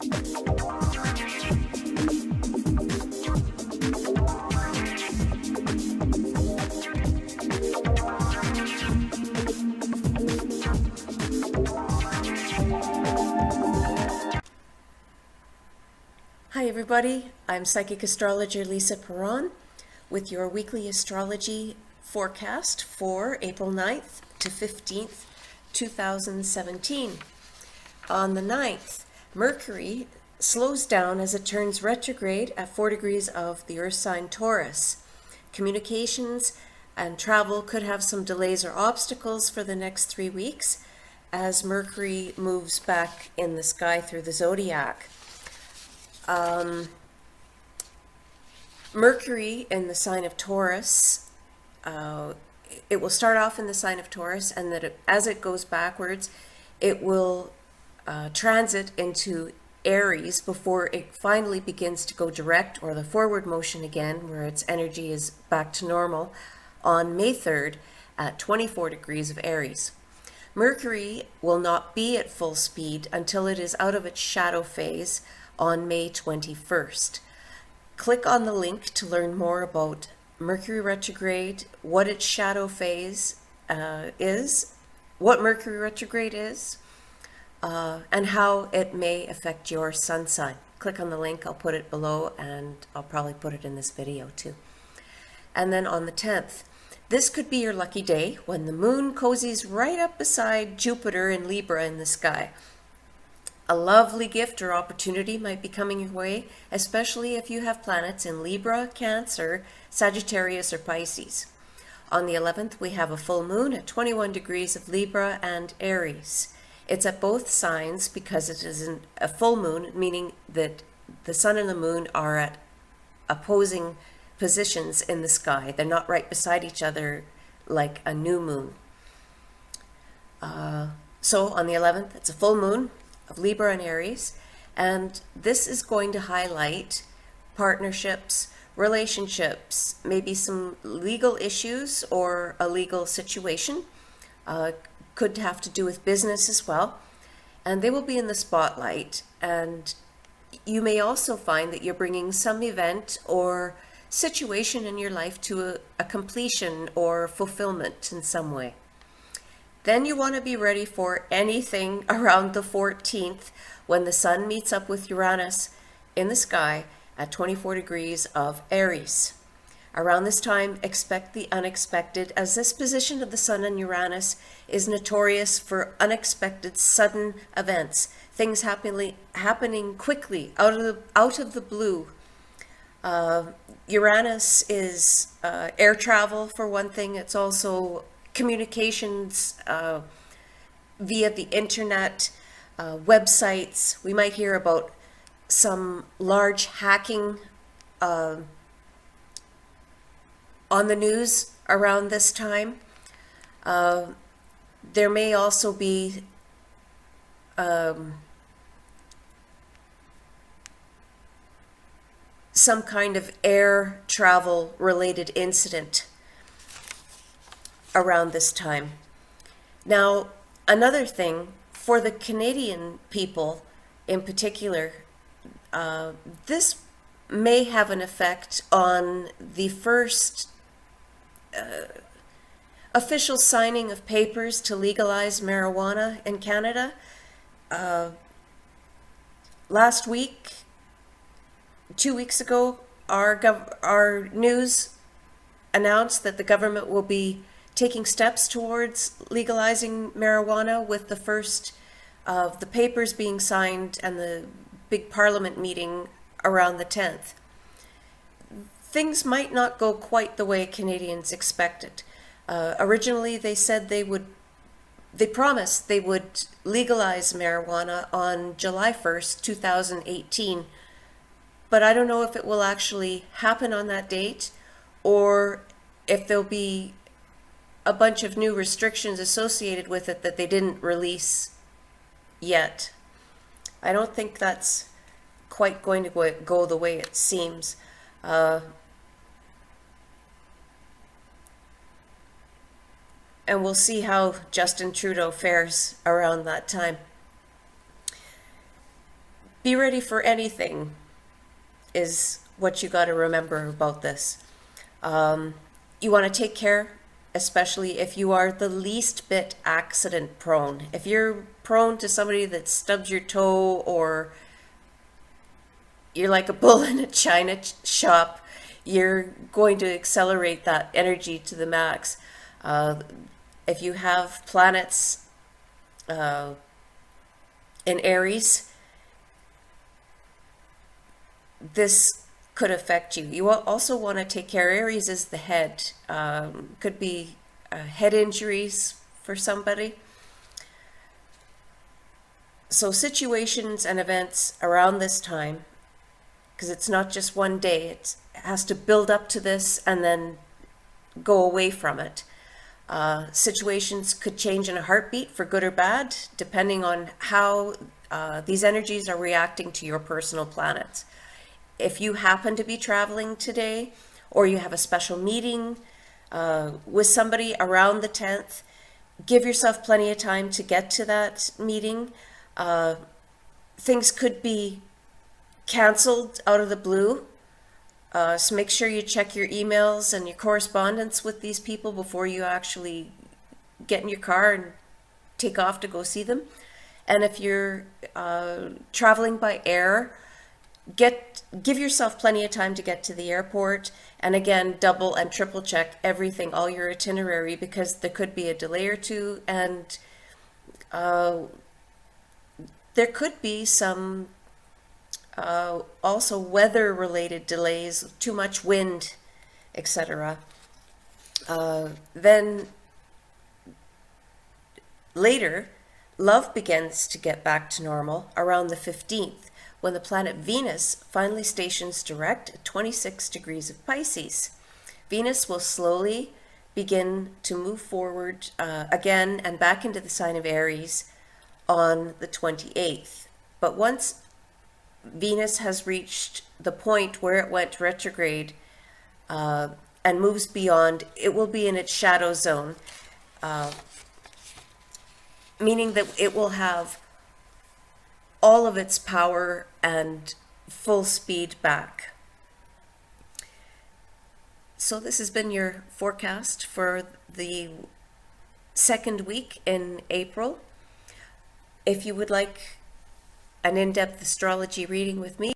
Hi everybody, I'm Psychic Astrologer Lisa Paron with your weekly astrology forecast for April 9th to 15th, 2017. On the 9th, Mercury slows down as it turns retrograde at 4 degrees of the Earth sign Taurus. Communications and travel could have some delays or obstacles for the next 3 weeks as Mercury moves back in the sky through the zodiac. Mercury in the sign of Taurus, it will start off in the sign of Taurus, and that as it goes backwards, it will transit into Aries before it finally begins to go direct or the forward motion again, where its energy is back to normal on May 3rd at 24 degrees of Aries. Mercury will not be at full speed until it is out of its shadow phase on May 21st. Click on the link to learn more about Mercury retrograde, what its shadow phase is, what Mercury retrograde is, and how it may affect your sun sign. Click on the link, I'll put it below, and I'll probably put it in this video too. And then on the 10th, this could be your lucky day when the moon cozies right up beside Jupiter in Libra in the sky. A lovely gift or opportunity might be coming your way, especially if you have planets in Libra, Cancer, Sagittarius, or Pisces. On the 11th, we have a full moon at 21 degrees of Libra and Aries. It's at both signs because it is a full moon, meaning that the sun and the moon are at opposing positions in the sky. They're not right beside each other like a new moon. So on the 11th, it's a full moon of Libra and Aries, and this is going to highlight partnerships, relationships, maybe some legal issues or a legal situation. Could have to do with business as well, and they will be in the spotlight. And you may also find that you're bringing some event or situation in your life to a completion or fulfillment in some way. Then you want to be ready for anything around the 14th when the sun meets up with Uranus in the sky at 24 degrees of Aries. Around this time, expect the unexpected, as this position of the sun and Uranus is notorious for unexpected sudden events, things happening quickly out of the blue. Uranus is air travel for one thing. It's also communications via the internet, websites. We might hear about some large hacking on the news around this time. There may also be some kind of air travel related incident around this time. Now, another thing for the Canadian people in particular, this may have an effect on the first official signing of papers to legalize marijuana in Canada. Last week, 2 weeks ago, our news announced that the government will be taking steps towards legalizing marijuana, with the first of the papers being signed and the big parliament meeting around the 10th. Things might not go quite the way Canadians expected. Originally, they said they promised they would legalize marijuana on July 1st, 2018. But I don't know if it will actually happen on that date, or if there'll be a bunch of new restrictions associated with it that they didn't release yet. I don't think that's quite going to go the way it seems. And we'll see how Justin Trudeau fares around that time. Be ready for anything is what you got to remember about this. You want to take care, especially if you are the least bit accident prone. If you're prone to somebody that stubs your toe, or you're like a bull in a china shop, you're going to accelerate that energy to the max. If you have planets in Aries, this could affect you. You also want to take care. Aries is the head. Could be head injuries for somebody. So situations and events around this time, because it's not just one day, it has to build up to this and then go away from it. Situations could change in a heartbeat, for good or bad, depending on how these energies are reacting to your personal planets. If you happen to be traveling today, or you have a special meeting with somebody around the 10th, give yourself plenty of time to get to that meeting. Things could be canceled out of the blue. So make sure you check your emails and your correspondence with these people before you actually get in your car and take off to go see them. And if you're traveling by air, give yourself plenty of time to get to the airport. And again, double and triple check everything, all your itinerary, because there could be a delay or two, and there could be some also weather related delays, too much wind, etc. Then later, love begins to get back to normal around the 15th, when the planet Venus finally stations direct at 26 degrees of Pisces. Venus will slowly begin to move forward again and back into the sign of Aries on the 28th. But once Venus has reached the point where it went retrograde and moves beyond, it will be in its shadow zone, meaning that it will have all of its power and full speed back. So this has been your forecast for the second week in April. If you would like an in-depth astrology reading with me,